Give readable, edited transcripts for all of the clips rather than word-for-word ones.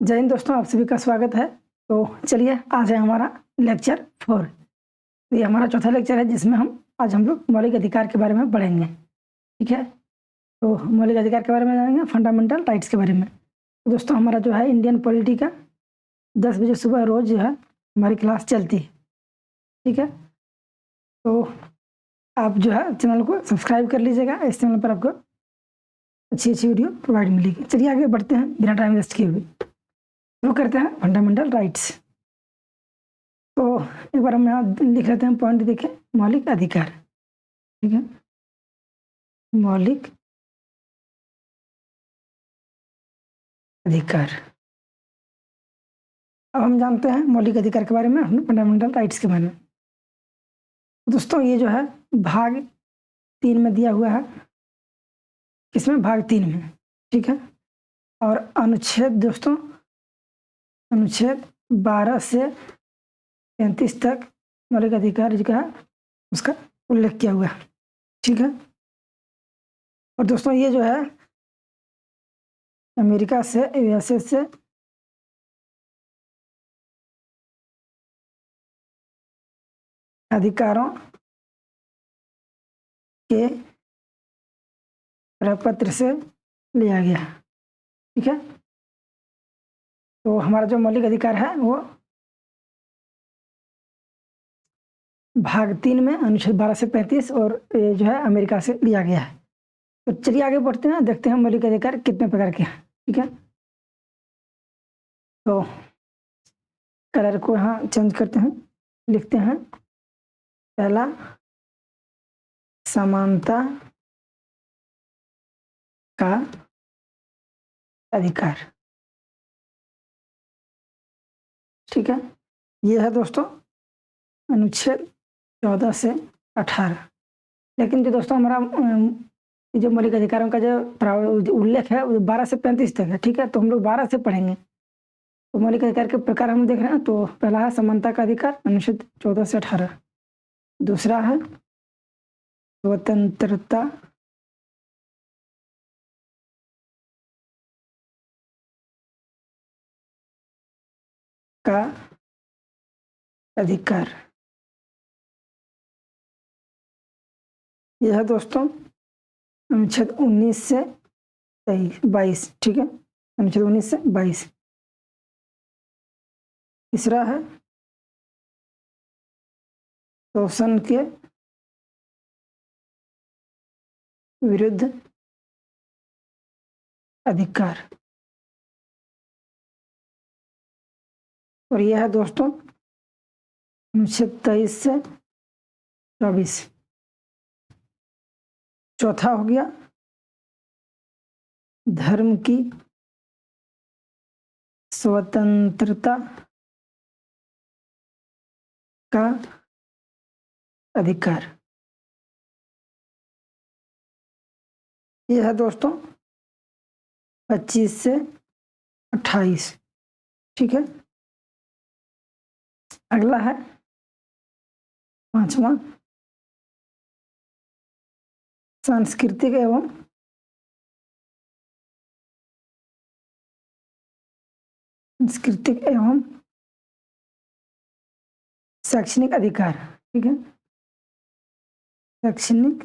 जय हिंद दोस्तों, आप सभी का स्वागत है। तो चलिए आज है हमारा लेक्चर 4। तो ये हमारा चौथा लेक्चर है जिसमें हम लोग मौलिक अधिकार के बारे में पढ़ेंगे। ठीक है, तो मौलिक अधिकार के बारे में जानेंगे, फंडामेंटल राइट्स के बारे में। तो दोस्तों हमारा जो है इंडियन पॉलिटी का 10 बजे सुबह रोज जो है हमारी क्लास चलती है। ठीक है, तो आप जो है चैनल को सब्सक्राइब कर लीजिएगा। इस चैनल पर आपको अच्छी अच्छी वीडियो प्रोवाइड मिलेगी। चलिए आगे बढ़ते हैं बिना टाइम वेस्ट किए हुए। शुरू करते हैं फंडामेंटल राइट्स। तो एक बार हम यहाँ लिख लेते हैं, पॉइंट देखें, मौलिक अधिकार। ठीक है, मौलिक अधिकार। अब हम जानते हैं मौलिक अधिकार के बारे में, हम फंडामेंटल राइट्स के बारे में। तो दोस्तों ये जो है भाग 3 में दिया हुआ है। किसमें? भाग 3 में। ठीक है, और अनुच्छेद दोस्तों, अनुच्छेद 12 से 35 तक मौलिक अधिकार जो है उसका उल्लेख किया हुआ है। ठीक है, और दोस्तों ये जो है अमेरिका से, यूएसए से अधिकारों के प्रपत्र से लिया गया। ठीक है, तो हमारा जो मौलिक अधिकार है वो भाग 3 में अनुच्छेद 12 से 35 और ये जो है अमेरिका से लिया गया है। तो चलिए आगे बढ़ते हैं, देखते हैं मौलिक अधिकार कितने प्रकार के हैं। ठीक है, तो कलर को यहाँ चेंज करते हैं, लिखते हैं पहला समानता का अधिकार। ठीक है, ये है दोस्तों अनुच्छेद 14 से 18। लेकिन जो दोस्तों हमारा जो मौलिक अधिकारों का जो उल्लेख है वो 12 से 35 तक है। ठीक है, तो हम लोग 12 से पढ़ेंगे। तो मौलिक अधिकार के प्रकार हम देख रहे हैं। तो पहला है समानता का अधिकार, अनुच्छेद 14 से 18। दूसरा है स्वतंत्रता का अधिकार। यह है दोस्तों अनुच्छेद 19 से 22। ठीक है, अनुच्छेद 19 से 22। तीसरा है शोषण के विरुद्ध अधिकार, और यह है दोस्तों अनुच्छेद 23 से 24। चौथा हो गया धर्म की स्वतंत्रता का अधिकार। यह है दोस्तों 25 से 28। ठीक है, अगला है पांचवा सांस्कृतिक एवं शैक्षणिक अधिकार। ठीक है, शैक्षणिक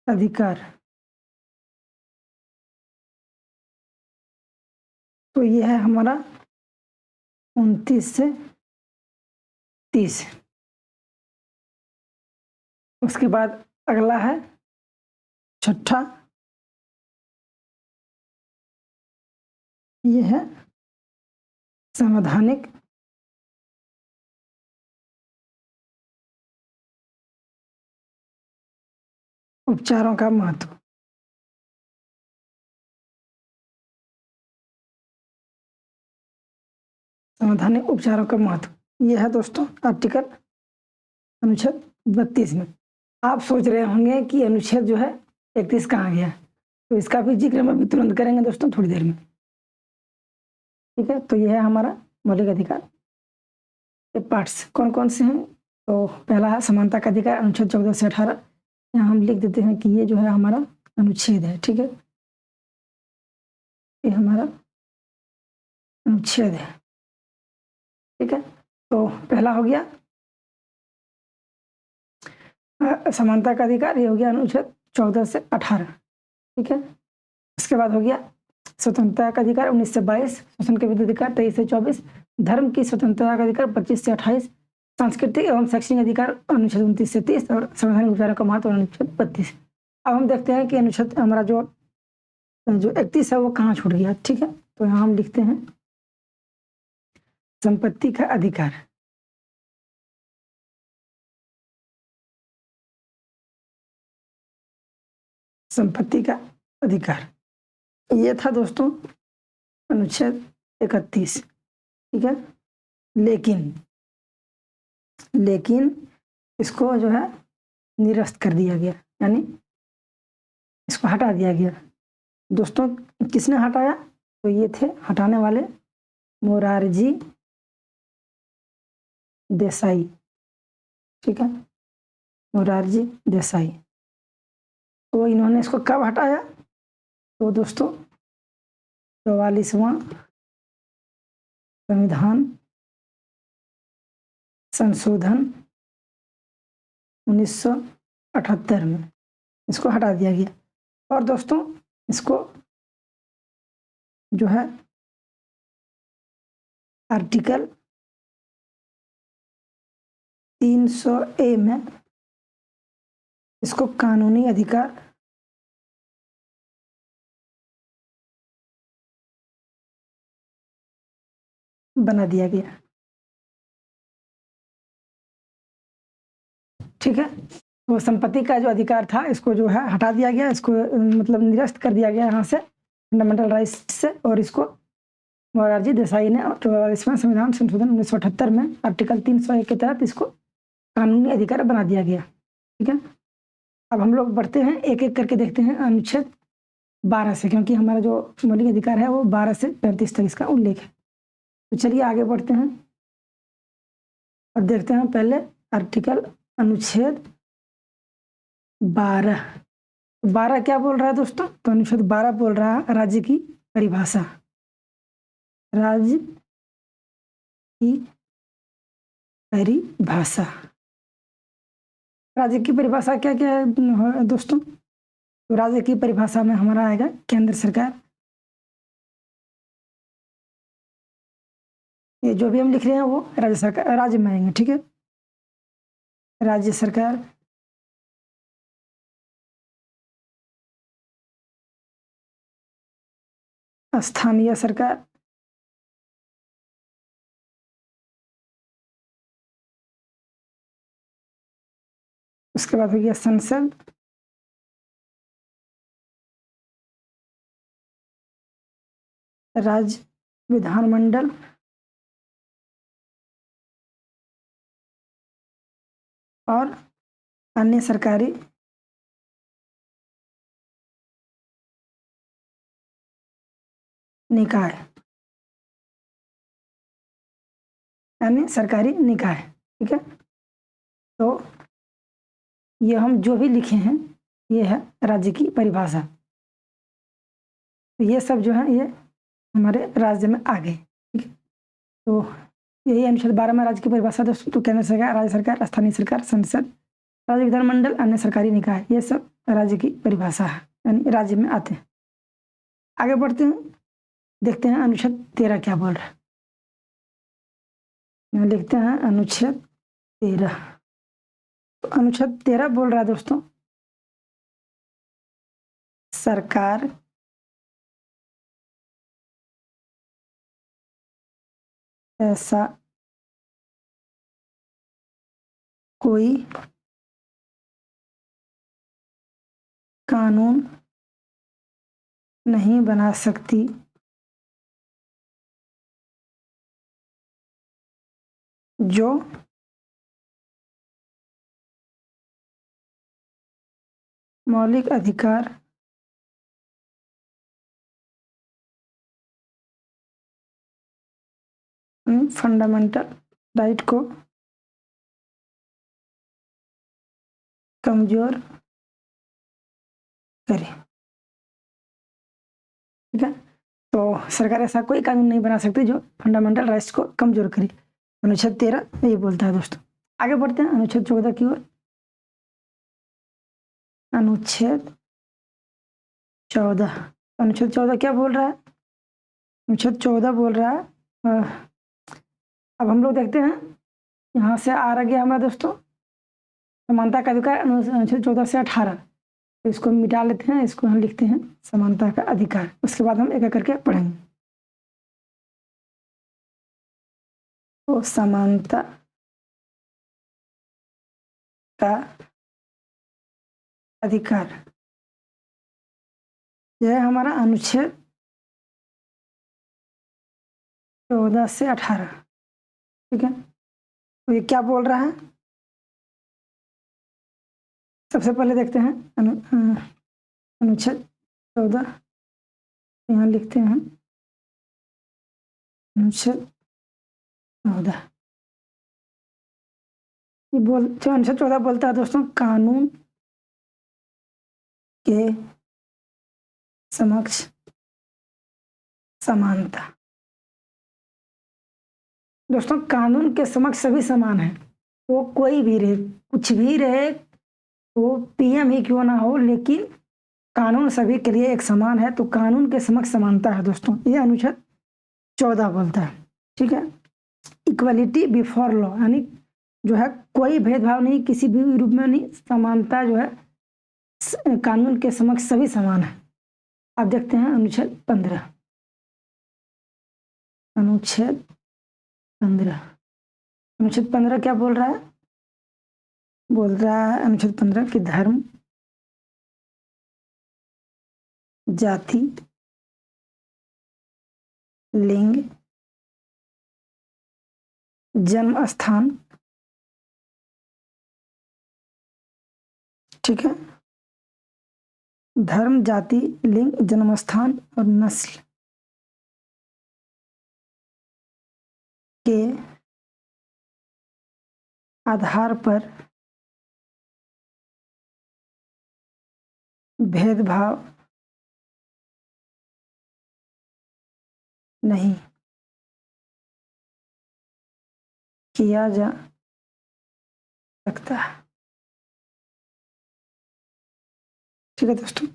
अधिकार। तो यह है हमारा 29 से 30। उसके बाद अगला है छठा, यह है संवैधानिक उपचारों का महत्व। संवैधानिक उपचारों का महत्व यह है दोस्तों आर्टिकल अनुच्छेद 32 में। आप सोच रहे होंगे कि अनुच्छेद जो है 31 कहाँ गया, तो इसका भी जिक्र हम अभी तुरंत करेंगे दोस्तों, थोड़ी देर में। ठीक है, तो यह है हमारा मौलिक अधिकार के पार्ट्स कौन कौन से हैं। तो पहला है समानता का अधिकार, अनुच्छेद 14 से 18। यहाँ हम लिख देते हैं कि ये जो है हमारा अनुच्छेद है। ठीक है, ये हमारा अनुच्छेद है। ठीक है, तो पहला हो गया समानता का अधिकार, ये हो गया अनुच्छेद 14 से 18। ठीक है, इसके बाद हो गया स्वतंत्रता का अधिकार 19 से 22, शोषण के विरुद्ध अधिकार 23 से 24, धर्म की स्वतंत्रता का अधिकार 25 से 28, सांस्कृतिक एवं शैक्षणिक अधिकार अनुच्छेद 29 से 30 और संवैधानिक विचारों का महत्व अनुच्छेद 32। अब हम देखते हैं कि अनुच्छेद हमारा जो 31 है वो कहाँ छूट गया। ठीक है, तो यहाँ हम लिखते हैं संपत्ति का अधिकार। संपत्ति का अधिकार ये था दोस्तों अनुच्छेद 31। ठीक है, लेकिन इसको जो है निरस्त कर दिया गया, यानी इसको हटा दिया गया। दोस्तों किसने हटाया? तो ये थे हटाने वाले मोरारजी देसाई। ठीक है, मोरारजी देसाई। तो इन्होंने इसको कब हटाया? तो दोस्तों 44वां संविधान संशोधन 1978 में इसको हटा दिया गया। और दोस्तों इसको जो है आर्टिकल 300A में इसको कानूनी अधिकार बना दिया गया। ठीक है, तो संपत्ति का जो अधिकार था इसको जो है हटा दिया गया, इसको मतलब निरस्त कर दिया गया यहाँ से फंडामेंटल राइट्स से। और इसको मोरारजी देसाई ने 44वां संविधान संशोधन 1978 में आर्टिकल 301 के तहत इसको कानूनी अधिकार बना दिया गया। ठीक है, अब हम लोग बढ़ते हैं, एक एक करके देखते हैं अनुच्छेद 12 से, क्योंकि हमारा जो मौलिक अधिकार है वो 12 से 35 तक इसका उल्लेख है। तो चलिए आगे बढ़ते हैं और देखते हैं पहले आर्टिकल अनुच्छेद 12। 12 क्या बोल रहा है दोस्तों? तो अनुच्छेद 12 बोल रहा है राज्य की परिभाषा। राज्य की परिभाषा, राज्य की परिभाषा क्या क्या है दोस्तों? तो राज्य की परिभाषा में हमारा आएगा केंद्र सरकार। ये जो भी हम लिख रहे हैं वो राज्य सरकार, राज्य में आएंगे। ठीक है, राज्य सरकार, स्थानीय सरकार, उसके बाद हो गया संसद, राज्य विधानमंडल, और अन्य सरकारी निकाय, अन्य सरकारी निकाय। ठीक है, तो ये हम जो भी लिखे हैं ये है राज्य की परिभाषा। तो ये सब जो है ये हमारे राज्य में आ गए। ठीक है, तो यही अनुच्छेद 12 में राज्य की परिभाषा दोस्तों। तो केंद्र सरकार, राज्य सरकार, स्थानीय सरकार, संसद, राज्य विधानमंडल, अन्य सरकारी निकाय, ये सब राज्य की परिभाषा है, यानी राज्य में आते हैं। आगे बढ़ते हैं, देखते हैं अनुच्छेद 13 क्या बोल रहा है। यहाँ लिखते हैं अनुच्छेद 13। तो अनुच्छेद 13 बोल रहा है दोस्तों सरकार ऐसा कोई कानून नहीं बना सकती जो मौलिक अधिकार फंडामेंटल राइट को कमजोर करे। ठीक है, तो सरकार ऐसा कोई कानून नहीं बना सकती जो फंडामेंटल राइट्स को कमजोर करे। अनुच्छेद 13 ये बोलता है दोस्तों। आगे बढ़ते हैं अनुच्छेद 14 की ओर। अनुच्छेद 14, अनुच्छेद 14 क्या बोल रहा है? अनुच्छेद 14 बोल रहा है अब हम लोग देखते हैं, यहाँ से आ गया हमारा दोस्तों समानता का अधिकार, अनुच्छेद 14 से 18। तो इसको मिटा लेते हैं, इसको हम लिखते हैं समानता का अधिकार। उसके बाद हम एक एक करके पढ़ेंगे। तो समानता का अधिकार यह है हमारा अनुच्छेद 14 से 18। ठीक है, तो ये क्या बोल रहा है? सबसे पहले देखते हैं अनुच्छेद 14, यहाँ लिखते हैं अनुच्छेद 14। ये अनुच्छेद 14 बोलता है दोस्तों, कानून के समक्ष समानता। दोस्तों कानून के समक्ष सभी समान हैं, वो कोई भी रहे, कुछ भी रहे, वो पीएम ही क्यों ना हो, लेकिन कानून सभी के लिए एक समान है। तो कानून के समक्ष समानता है दोस्तों, ये अनुच्छेद 14 बोलता है। ठीक है, इक्वलिटी बिफोर लॉ, यानी जो है कोई भेदभाव नहीं, किसी भी रूप में नहीं, समानता जो है कानून के समक्ष सभी समान है। अब देखते हैं अनुच्छेद 15। अनुच्छेद 15, अनुच्छेद 15 क्या बोल रहा है? बोल रहा है अनुच्छेद 15 कि धर्म, जाति, लिंग, जन्म स्थान, ठीक है, धर्म, जाति, लिंग, जन्म स्थान और नस्ल के आधार पर भेदभाव नहीं किया जा सकता। ठीक है दोस्तों,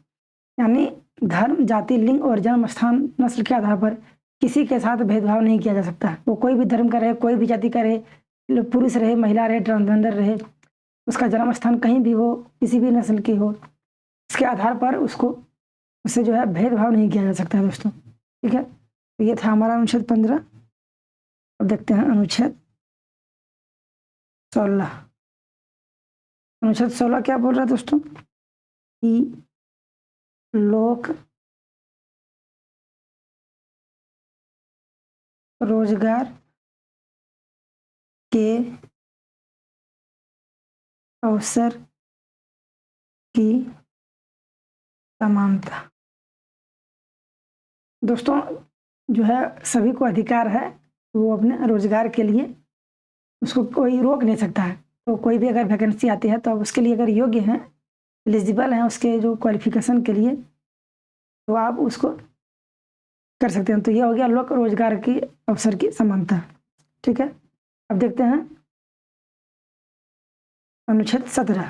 यानी धर्म, जाति, लिंग और जन्म स्थान, नस्ल के आधार पर किसी के साथ भेदभाव नहीं किया जा सकता। वो कोई भी धर्म का रहे, कोई भी जाति का रहे, पुरुष रहे, महिला रहे, ट्रांसजेंडर रहे, उसका जन्म स्थान कहीं भी हो, किसी भी नस्ल की हो, इसके आधार पर उससे जो है भेदभाव नहीं किया जा सकता है दोस्तों। ठीक है, तो ये था हमारा अनुच्छेद 15। अब देखते हैं अनुच्छेद 16। अनुच्छेद 16 क्या बोल रहा है दोस्तों? कि लोक रोजगार के अवसर की समानता। दोस्तों जो है सभी को अधिकार है, वो अपने रोजगार के लिए उसको कोई रोक नहीं सकता है। तो कोई भी अगर वैकेंसी आती है तो अब उसके लिए अगर योग्य हैं, एलिजिबल हैं उसके जो क्वालिफिकेशन के लिए, तो आप उसको कर सकते हैं। तो ये हो गया लोक रोजगार की अवसर की समानता। ठीक है, अब देखते हैं अनुच्छेद 17।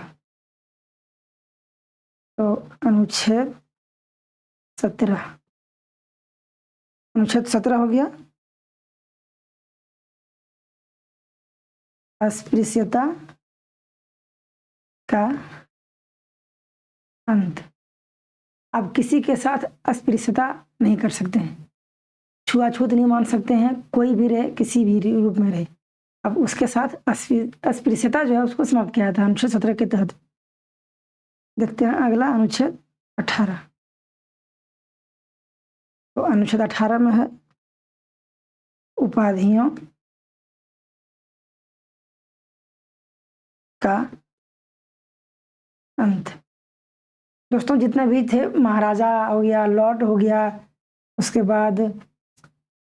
तो अनुच्छेद 17, अनुच्छेद 17 हो गया अस्पृश्यता का अंत। आप किसी के साथ अस्पृश्यता नहीं कर सकते हैं, छुआछूत नहीं मान सकते हैं, कोई भी रहे, किसी भी रूप में रहे। अब उसके साथ अस्पृश्यता जो है उसको समाप्त किया था अनुच्छेद 17 के तहत। देखते हैं अगला अनुच्छेद 18। तो अनुच्छेद 18 में है उपाधियों का अंत। दोस्तों जितने भी थे, महाराजा हो गया, लॉर्ड हो गया, उसके बाद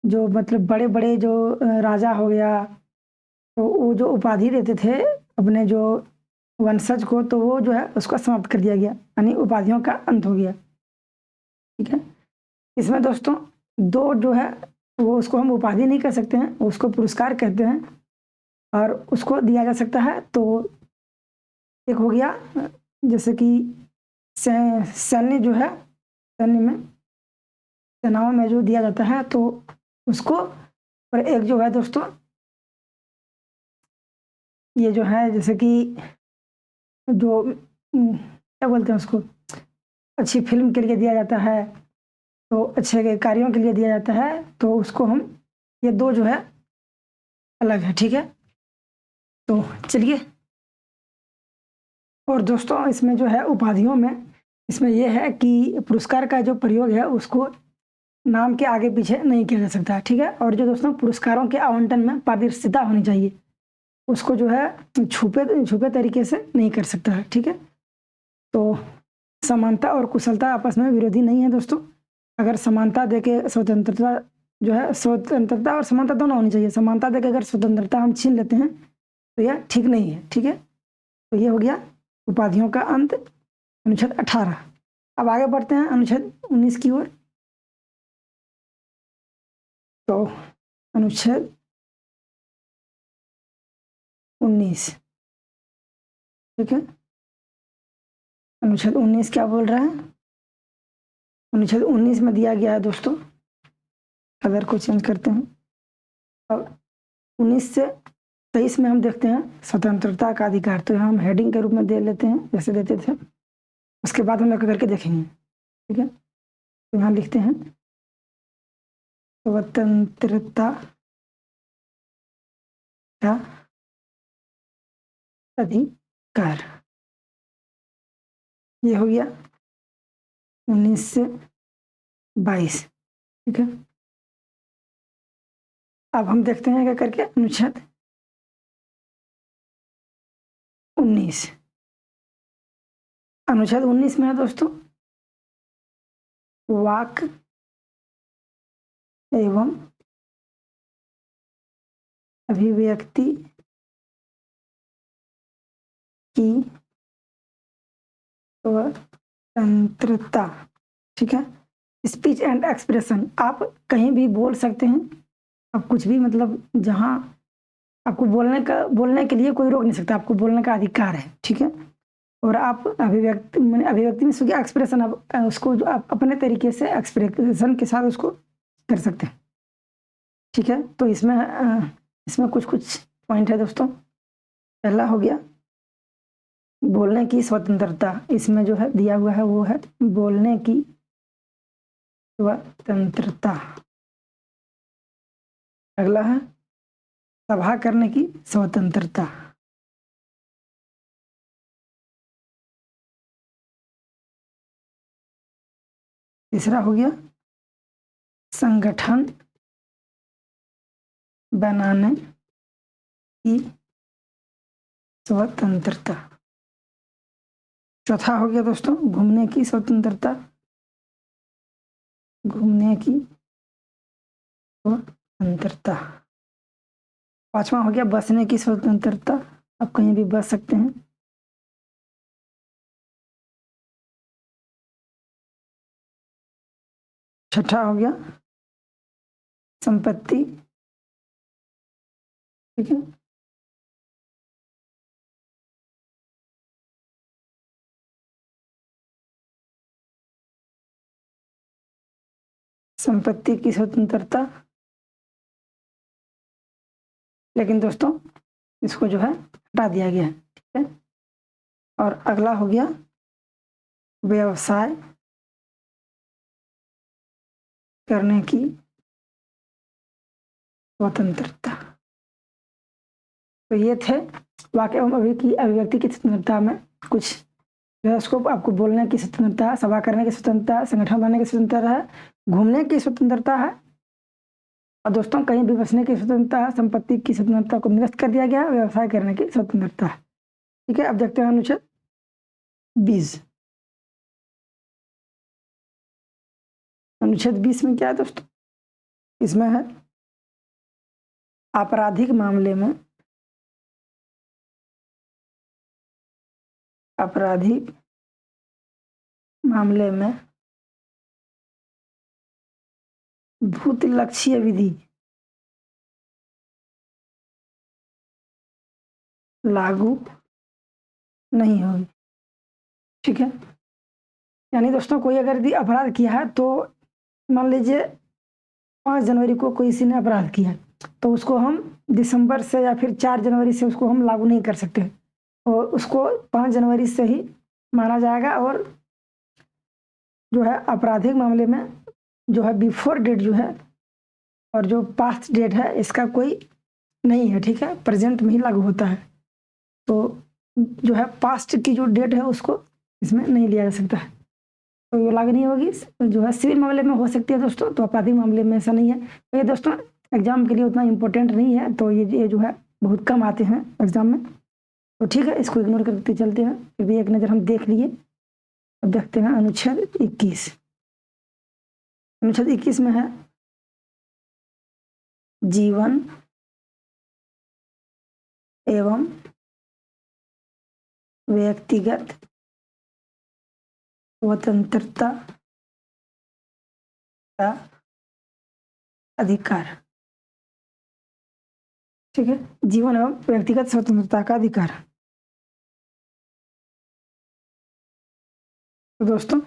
जो मतलब बड़े बड़े जो राजा हो गया, तो वो जो उपाधि देते थे अपने जो वंशज को, तो वो जो है उसको समाप्त कर दिया गया, यानी उपाधियों का अंत हो गया। ठीक है, इसमें दोस्तों दो जो है वो उसको हम उपाधि नहीं कह सकते हैं, उसको पुरस्कार कहते हैं और उसको दिया जा सकता है। तो एक हो गया जैसे कि सैन्य जो है, सैन्य में सेनाओं में जो दिया जाता है तो उसको, और एक जो है दोस्तों ये जो है जैसे कि जो क्या बोलते हैं उसको, अच्छी फिल्म के लिए दिया जाता है, तो अच्छे कार्यों के लिए दिया जाता है, तो उसको हम, ये दो जो है अलग है, ठीक है। तो चलिए, और दोस्तों इसमें जो है उपाधियों में, इसमें यह है कि पुरस्कार का जो प्रयोग है उसको नाम के आगे पीछे नहीं किया जा सकता, ठीक है। और जो दोस्तों पुरस्कारों के आवंटन में पारदर्शिता होनी चाहिए, उसको जो है छुपे छुपे तरीके से नहीं कर सकता है, ठीक है। तो समानता और कुशलता आपस में विरोधी नहीं है दोस्तों। अगर समानता देके स्वतंत्रता जो है, स्वतंत्रता और समानता दोनों होनी चाहिए। समानता देके अगर स्वतंत्रता हम छीन लेते हैं तो यह ठीक नहीं है, ठीक है। तो ये हो गया उपाधियों का अंत, अनुच्छेद 18। अब आगे बढ़ते हैं अनुच्छेद 19 की ओर। तो अनुच्छेद 19, ठीक है। अनुच्छेद 19 क्या बोल रहा है? अनुच्छेद 19 में दिया गया है दोस्तों, कलर को चेंज करते हैं। अब 19 से 23 में हम देखते हैं स्वतंत्रता का अधिकार, तो यहाँ हम हेडिंग के रूप में दे लेते हैं जैसे देते थे, उसके बाद हम एक करके देखेंगे, ठीक है। तो यहाँ लिखते हैं स्वतंत्रता का अधिकार, ये हो गया 19 से 22, ठीक है। अब हम देखते हैं क्या करके अनुच्छेद 19। अनुच्छेद 19 में है दोस्तों वाक एवं अभिव्यक्ति की स्वतंत्रता, ठीक है। स्पीच एंड एक्सप्रेशन, आप कहीं भी बोल सकते हैं, आप कुछ भी, मतलब जहाँ आपको बोलने के लिए कोई रोक नहीं सकता, आपको बोलने का अधिकार है, ठीक है। और आप अभिव्यक्ति अभिव्यक्ति में सुखी एक्सप्रेशन, आप उसको जो आप अपने तरीके से एक्सप्रेशन के साथ उसको कर सकते हैं, ठीक है। तो इसमें कुछ कुछ पॉइंट है दोस्तों। पहला हो गया बोलने की स्वतंत्रता, इसमें जो है दिया हुआ है वो है बोलने की स्वतंत्रता। अगला है सभा करने की स्वतंत्रता। तीसरा हो गया संगठन बनाने की स्वतंत्रता। चौथा हो गया दोस्तों घूमने की स्वतंत्रता, घूमने की स्वतंत्रता। पांचवा हो गया बसने की स्वतंत्रता, आप कहीं भी बस सकते हैं। छठा हो गया संपत्ति, ठीक है। संपत्ति की स्वतंत्रता, लेकिन दोस्तों इसको जो है हटा दिया गया है, ठीक है। और अगला हो गया व्यवसाय करने की स्वतंत्रता। तो ये थे वाक्य एवं अभिव्यक्ति की स्वतंत्रता में कुछ जो है, उसको आपको बोलने की स्वतंत्रता, सभा करने की स्वतंत्रता, संगठन बनाने की स्वतंत्रता है, घूमने की स्वतंत्रता है, और दोस्तों कहीं भी बसने की स्वतंत्रता है, संपत्ति की स्वतंत्रता को निरस्त कर दिया गया, व्यवसाय करने की स्वतंत्रता है, ठीक है। अब देखते हैं अनुच्छेद 20। अनुच्छेद 20 में क्या है दोस्तों? इसमें है आपराधिक मामले में, आपराधिक मामले में भूत लक्ष्य विधि लागू नहीं होगी। ठीक है, यानी दोस्तों कोई अगर यदि अपराध किया है तो मान लीजिए 5 जनवरी को किसी ने अपराध किया तो उसको हम दिसंबर से या फिर 4 जनवरी से उसको हम लागू नहीं कर सकते, और उसको 5 जनवरी से ही माना जाएगा। और जो है आपराधिक मामले में जो है बिफोर डेट जो है और जो पास्ट डेट है इसका कोई नहीं है। ठीक है, प्रेजेंट में ही लागू होता है। तो जो है पास्ट की जो डेट है उसको इसमें नहीं लिया जा सकता है, तो ये लागू नहीं होगी। जो है सिविल मामले में हो सकती है दोस्तों, तो आपराधिक मामले में ऐसा नहीं है। तो ये दोस्तों एग्जाम के लिए उतना इम्पोर्टेंट नहीं है, तो ये जो है बहुत कम आते हैं एग्जाम में। तो ठीक है, इसको इग्नोर करते चलते हैं। फिर भी एक नज़र हम देख लिए। अब देखते हैं अनुच्छेद 21। अनुच्छेद 21 में है जीवन एवं व्यक्तिगत स्वतंत्रता का अधिकार। ठीक है, जीवन एवं व्यक्तिगत स्वतंत्रता का अधिकार। तो दोस्तों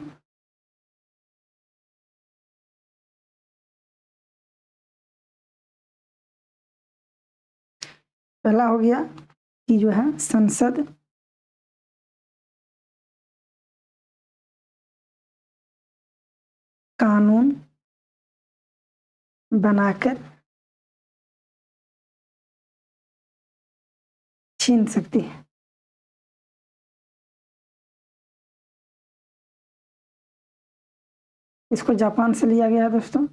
पहला हो गया कि जो है संसद कानून बनाकर छीन सकती है। इसको जापान से लिया गया है दोस्तों।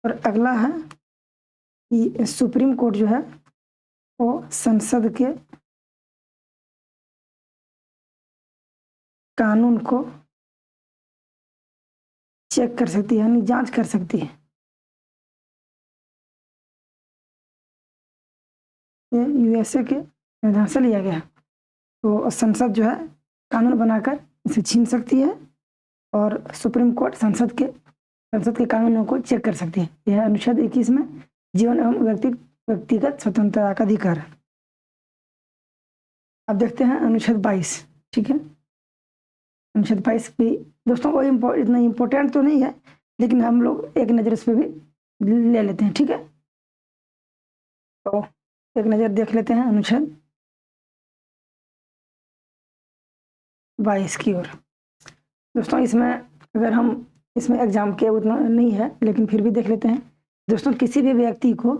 और अगला है कि सुप्रीम कोर्ट जो है वो संसद के कानून को चेक कर सकती है, यानी जांच कर सकती है। ये यूएसए के संविधान से लिया गया है। तो संसद जो है कानून बनाकर इसे छीन सकती है, और सुप्रीम कोर्ट संसद के कानूनों को चेक कर सकती है। यह अनुच्छेद 21 में जीवन एवं व्यक्तिगत स्वतंत्रता का अधिकार है। अब देखते हैं अनुच्छेद 22। ठीक है, अनुच्छेद 22 भी दोस्तों वो इतना इम्पोर्टेंट तो नहीं है, लेकिन हम लोग एक नज़र इस पर भी ले लेते हैं। ठीक है, तो एक नज़र देख लेते हैं अनुच्छेद 22 की ओर। दोस्तों इसमें अगर हम इसमें एग्जाम के उतना नहीं है, लेकिन फिर भी देख लेते हैं। दोस्तों किसी भी व्यक्ति को,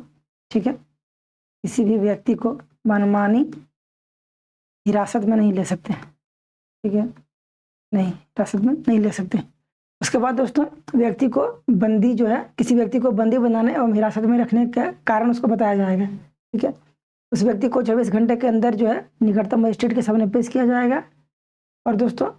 ठीक है, किसी भी व्यक्ति को मनमानी हिरासत में नहीं ले सकते। ठीक है, नहीं, हिरासत में नहीं ले सकते। उसके बाद दोस्तों व्यक्ति को बंदी जो है, किसी व्यक्ति को बंदी बनाने एवं हिरासत में रखने का कारण उसको बताया जाएगा। ठीक है, उस व्यक्ति को 24 घंटे के अंदर जो है निकटतम मजिस्ट्रेट के सामने पेश किया जाएगा। और दोस्तों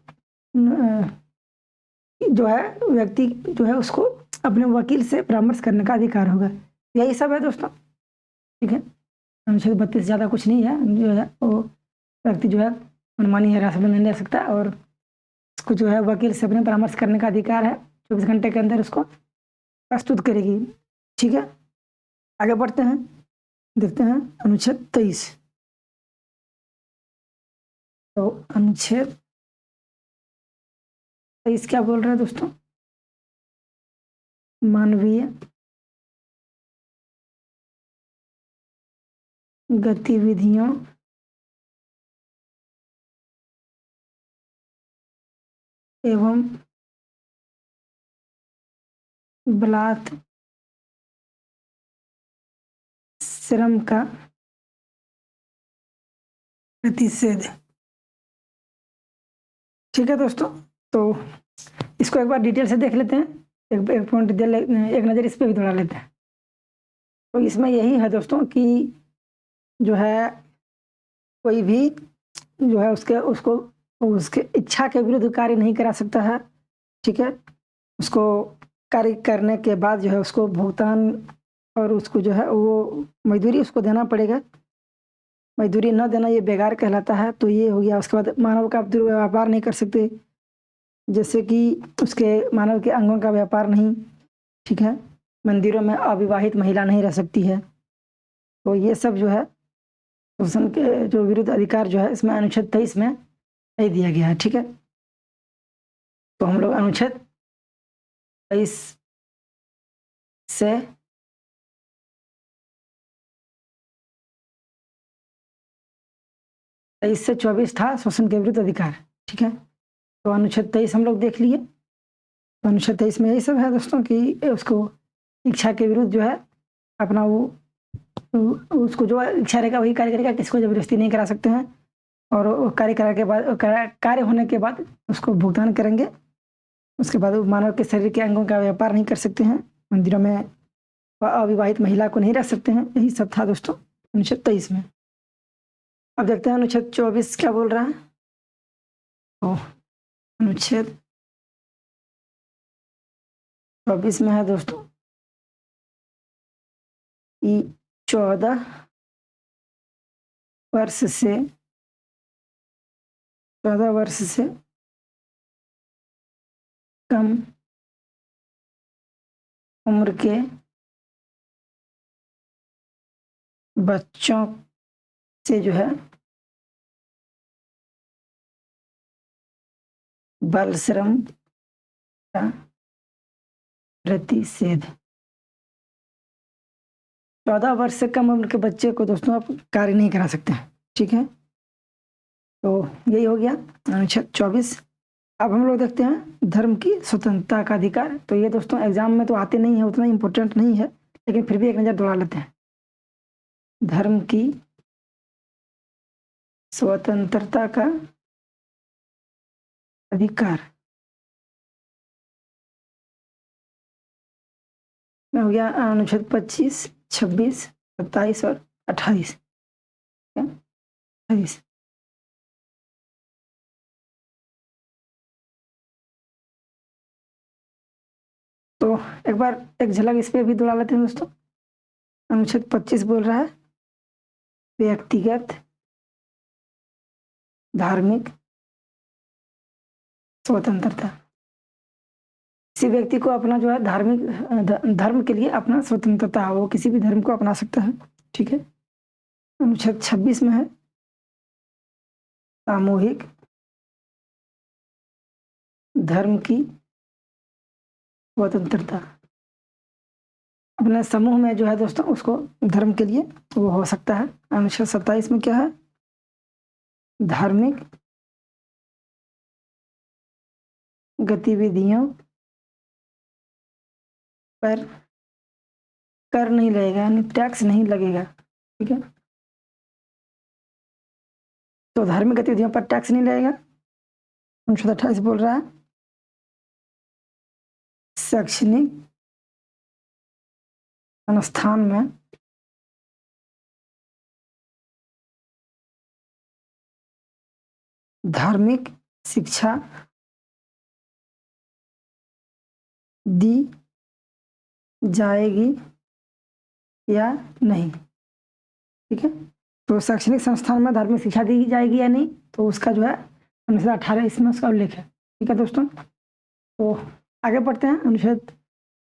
जो है व्यक्ति जो है उसको अपने वकील से परामर्श करने का अधिकार होगा। यही सब है दोस्तों। ठीक है, अनुच्छेद 32 ज़्यादा कुछ नहीं है। जो है वो व्यक्ति जो है मनमानी हिरासत में नहीं ले सकता, और उसको जो है वकील से अपने परामर्श करने का अधिकार है। 24 घंटे के अंदर उसको प्रस्तुत करेगी। ठीक है, आगे बढ़ते हैं, देखते हैं अनुच्छेद 23। तो अनुच्छेद 23 क्या बोल रहा है दोस्तों? मानवीय गतिविधियों एवं बलात् श्रम का प्रतिषेध। ठीक है दोस्तों, तो इसको एक बार डिटेल से देख लेते हैं। एक पॉइंट एक नज़र इस पर भी दौड़ा लेते हैं। तो इसमें यही है दोस्तों कि जो है कोई भी जो है उसके इच्छा के विरुद्ध कार्य नहीं करा सकता है। ठीक है, उसको कार्य करने के बाद जो है उसको भुगतान और उसको जो है वो मजदूरी उसको देना पड़ेगा। मजदूरी न देना ये बेगार कहलाता है। तो ये हो गया। उसके बाद मानव का दुर्व्यवहार नहीं कर सकते, जैसे कि उसके मानव के अंगों का व्यापार नहीं, ठीक है? मंदिरों में अविवाहित महिला नहीं रह सकती है। तो ये सब जो है शोषण के जो विरुद्ध अधिकार जो है इसमें अनुच्छेद 23 में नहीं दिया गया है, ठीक है? तो हम लोग अनुच्छेद 23 से 23 से 24 था शोषण के विरुद्ध अधिकार, ठीक है? तो अनुच्छेद 23 हम लोग देख लिए। तो अनुच्छेद 23 में यही सब है दोस्तों कि उसको इच्छा के विरुद्ध जो है अपना वो उसको जो इच्छा रहेगा वही कार्य करेगा, किसी को ज़बरदस्ती नहीं करा सकते हैं और वो कार्य करा के बाद कार्य होने के बाद उसको भुगतान करेंगे। उसके बाद वो मानव के शरीर के अंगों का व्यापार नहीं कर सकते हैं, मंदिरों में अविवाहित महिला को नहीं रख सकते हैं। यही सब था दोस्तों अनुच्छेद 23 में। अब देखते हैं अनुच्छेद 24 क्या बोल रहा है। तो अनुच्छेद 24 में है दोस्तों कि 14 वर्ष से 14 वर्ष से कम उम्र के बच्चों से जो है बाल श्रम का प्रतिषेध। 14 वर्ष से कम उम्र के बच्चे को दोस्तों आप कार्य नहीं करा सकते हैं, ठीक है? तो यही हो गया अनुच्छेद 24। अब हम लोग देखते हैं धर्म की स्वतंत्रता का अधिकार। तो ये दोस्तों एग्जाम में तो आते नहीं है, उतना इम्पोर्टेंट नहीं है, लेकिन फिर भी एक नज़र दौड़ा लेते हैं। धर्म की स्वतंत्रता का अधिकार में हो गया अनुच्छेद 25, 26, 27 और 28। 28 तो एक बार एक झलक इस पे भी दौड़ा लेते हैं दोस्तों। अनुच्छेद 25 बोल रहा है व्यक्तिगत धार्मिक स्वतंत्रता। किसी व्यक्ति को अपना जो है धार्मिक धर्म के लिए अपना स्वतंत्रता, वो किसी भी धर्म को अपना सकता है, ठीक है? अनुच्छेद 26 में है सामूहिक धर्म की स्वतंत्रता। अपने समूह में जो है दोस्तों उसको धर्म के लिए वो हो सकता है। अनुच्छेद 27 में क्या है? धार्मिक गतिविधियों पर कर नहीं लगेगा, यानी टैक्स नहीं लगेगा, ठीक है? तो धार्मिक गतिविधियों पर टैक्स नहीं लगेगा। अनुच्छेद 28 बोल रहा है शैक्षणिक संस्थान में धार्मिक शिक्षा दी जाएगी या नहीं, ठीक है? तो शैक्षणिक संस्थान में धार्मिक शिक्षा दी जाएगी या नहीं, तो उसका जो है अनुच्छेद 18 इसमें उसका उल्लेख है, ठीक है दोस्तों? तो आगे बढ़ते हैं। अनुच्छेद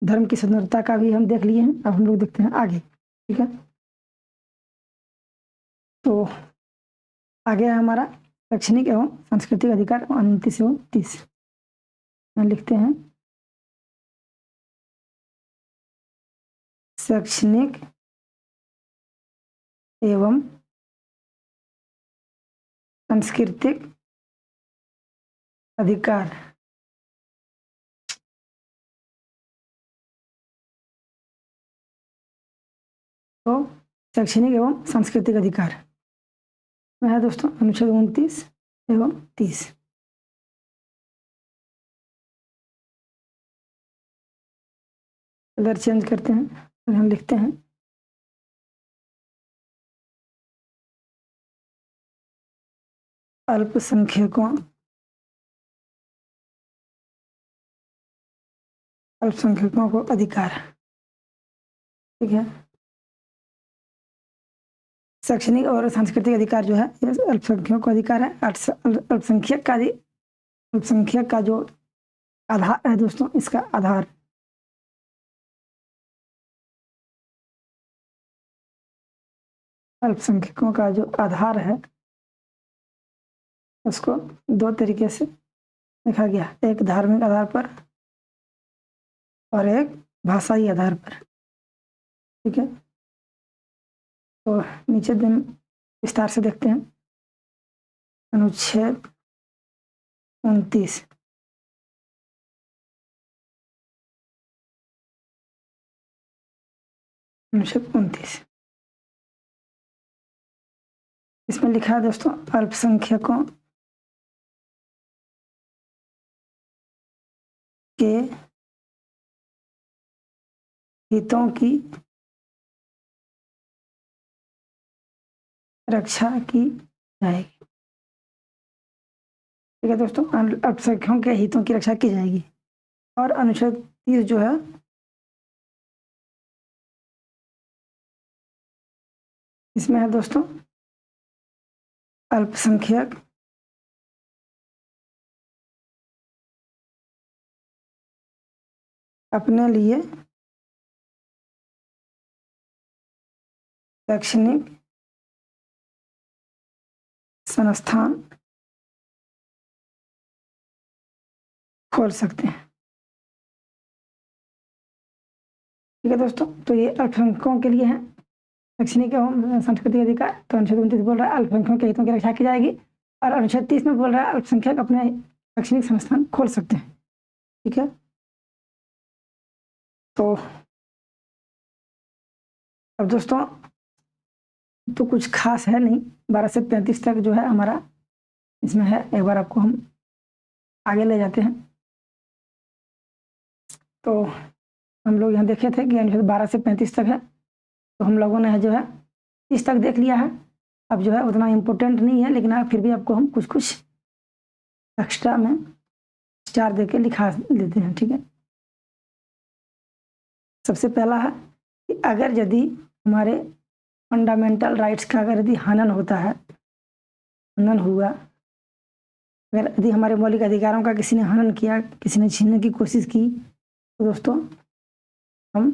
धर्म की स्वतंत्रता का भी हम देख लिए हैं, अब हम लोग देखते हैं आगे, ठीक है? तो आगे है हमारा शैक्षणिक एवं सांस्कृतिक अधिकार 29 एवं 30। लिखते हैं शैक्षणिक एवं सांस्कृतिक अधिकार। तो शैक्षणिक एवं सांस्कृतिक अधिकार में है दोस्तों अनुच्छेद 29 एवं 30। कलर चेंज करते हैं और हम लिखते हैं अल्पसंख्यकों को अधिकार, ठीक है? शैक्षणिक और सांस्कृतिक अधिकार जो है ये अल्पसंख्यकों को अधिकार है। अल्पसंख्यक का जो आधार है दोस्तों, इसका आधार। अल्पसंख्यकों का जो आधार है उसको दो तरीके से लिखा गया, एक धार्मिक आधार पर और एक भाषाई आधार पर। ठीक है, तो नीचे दिन विस्तार से देखते हैं। अनुच्छेद 29, अनुच्छेद 29 इसमें लिखा है दोस्तों, अल्पसंख्यकों के हितों की रक्षा की जाएगी। ठीक है दोस्तों, अल्पसंख्यकों के हितों की रक्षा की जाएगी। और अनुच्छेद 30 जो है इसमें है दोस्तों, अल्पसंख्यक अपने लिए शैक्षणिक संस्थान खोल सकते हैं। ठीक है दोस्तों, तो ये अल्पसंख्यकों के लिए है शैक्षणिक एवं सांस्कृतिक अधिकार। तो अनुच्छेद 29 बोल रहा है अल्पसंख्यकों के हितों की रक्षा की जाएगी, और अनुच्छेद 30 में बोल रहा है अल्पसंख्यक अपने शैक्षणिक संस्थान खोल सकते हैं। ठीक है, तो अब दोस्तों तो कुछ खास है नहीं, 12 से 35 तक जो है हमारा इसमें है। एक बार आपको हम आगे ले जाते हैं। तो हम लोग यहाँ देखे थे कि अनुच्छेद 12 से 35 तक है, तो हम लोगों ने जो है 30 तक देख लिया है। अब जो है उतना इम्पोर्टेंट नहीं है, लेकिन फिर भी आपको हम कुछ कुछ एक्स्ट्रा में स्टार दे के लिखा देते हैं। ठीक है, सबसे पहला है कि अगर यदि हमारे फंडामेंटल राइट्स का अगर यदि हनन होता है, हनन हुआ, अगर यदि हमारे मौलिक अधिकारों का किसी ने हनन किया, किसी ने छीनने की कोशिश की, तो दोस्तों हम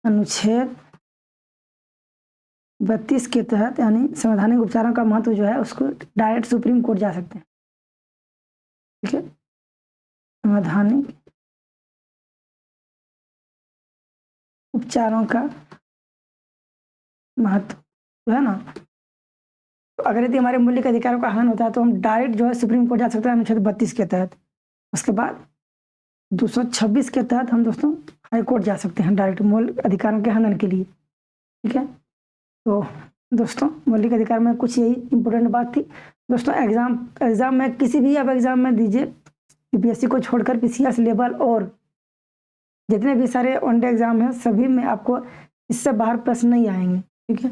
अनुच्छेद 32 के तहत यानी संवैधानिक उपचारों का महत्व जो है उसको डायरेक्ट सुप्रीम कोर्ट जा सकते हैं। ठीक है, संवैधानिक उपचारों का महत्व जो है ना, तो अगर यदि हमारे मौलिक अधिकारों का हनन होता है तो हम डायरेक्ट जो है सुप्रीम कोर्ट जा सकते हैं अनुच्छेद 32 के तहत। उसके बाद 226 के तहत हम दोस्तों हाई कोर्ट जा सकते हैं डायरेक्ट मौलिक अधिकारों के हनन के लिए। ठीक है, तो दोस्तों मौलिक अधिकार में कुछ यही इंपॉर्टेंट बात थी दोस्तों। एग्जाम में किसी भी आप एग्जाम में दीजिए, यूपीएससी को छोड़कर पीसीएस लेवल और जितने भी सारे वनडे एग्जाम हैं सभी में आपको इससे बाहर प्रश्न नहीं आएंगे। ठीक है,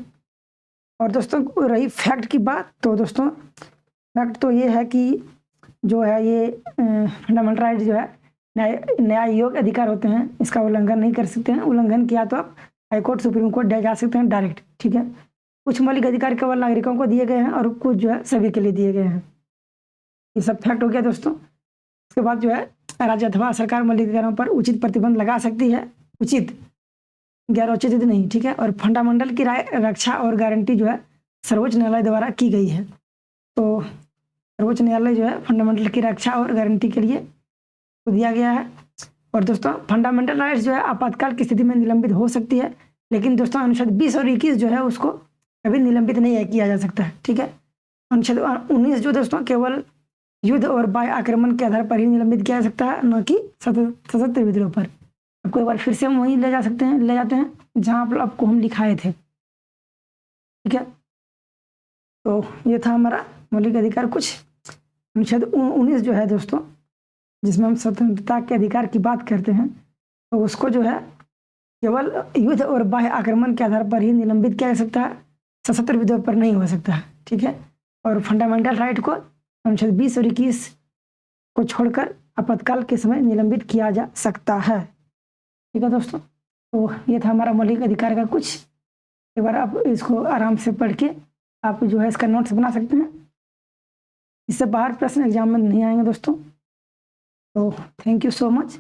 और दोस्तों रही फैक्ट की बात, तो दोस्तों फैक्ट तो ये है कि जो है ये फंडामेंटल राइट जो है न्याय योग्य अधिकार होते हैं, इसका उल्लंघन नहीं कर सकते हैं। उल्लंघन किया तो आप हाईकोर्ट सुप्रीम कोर्ट जा सकते हैं डायरेक्ट। ठीक है, कुछ मौलिक अधिकार केवल नागरिकों को दिए गए हैं और कुछ जो है सभी के लिए दिए गए हैं। ये सब फैक्ट हो गया दोस्तों। उसके बाद जो है राज्य अथवा सरकार मौलिक अधिकारों पर उचित प्रतिबंध लगा सकती है, उचित, गैर उचित नहीं। ठीक है, और फंडामेंटल की रक्षा और गारंटी जो है सर्वोच्च न्यायालय द्वारा की गई है। तो सर्वोच्च न्यायालय जो है फंडामेंटल की रक्षा और गारंटी के लिए तो दिया गया है। और दोस्तों फंडामेंटल राइट्स जो है आपातकाल की स्थिति में निलंबित हो सकती है, लेकिन दोस्तों अनुच्छेद 20 और 21 जो है उसको कभी निलंबित नहीं किया जा सकता है। ठीक है, अनुच्छेद 19 जो दोस्तों केवल युद्ध और बाह्य आक्रमण के आधार पर ही निलंबित किया जा सकता है, न कि सशस्त्र विद्रोह पर। आपको एक बार फिर से हम वहीं ले जाते हैं जहाँ पर आपको हम लिखाए थे। ठीक है, तो ये था हमारा मौलिक अधिकार कुछ। अनुच्छेद 19 जो है दोस्तों, जिसमें हम स्वतंत्रता के अधिकार की बात करते हैं, तो उसको जो है केवल युद्ध और बाह्य आक्रमण के आधार पर ही निलंबित किया जा सकता है, सशस्त्र विद्रोह पर नहीं हो सकता है। ठीक है, और फंडामेंटल राइट को अनुच्छेद 20 और 21 को छोड़कर आपातकाल के समय निलंबित किया जा सकता है। ठीक है दोस्तों, तो ये था हमारा मौलिक अधिकार का कुछ। एक बार आप इसको आराम से पढ़ के आप जो है इसका नोट्स बना सकते हैं। इससे बाहर प्रश्न एग्जाम में नहीं आएंगे दोस्तों। तो thank you so much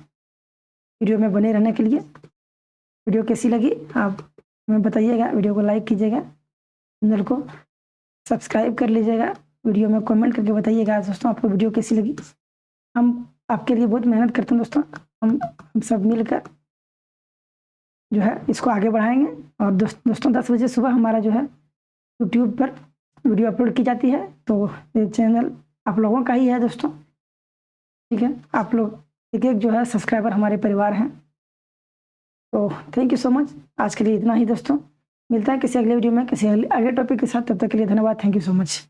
video में बने रहने के लिए। वीडियो कैसी लगी आप हमें बताइएगा, वीडियो को लाइक कीजिएगा, चैनल को सब्सक्राइब कर लीजिएगा, वीडियो में कमेंट करके बताइएगा दोस्तों आपको वीडियो कैसी लगी। हम आपके लिए बहुत मेहनत करते हैं दोस्तों, हम सब मिलकर जो है इसको आगे बढ़ाएंगे। और दोस्तों 10 बजे सुबह हमारा जो है यूट्यूब पर वीडियो अपलोड की जाती है, तो ये चैनल आप लोगों का ही है दोस्तों, ठीक है। आप लोग एक एक जो है सब्सक्राइबर हमारे परिवार हैं। तो थैंक यू सो मच, आज के लिए इतना ही दोस्तों। मिलता है किसी अगले वीडियो में किसी अगले टॉपिक के साथ, तब तक के लिए धन्यवाद। Thank you so much.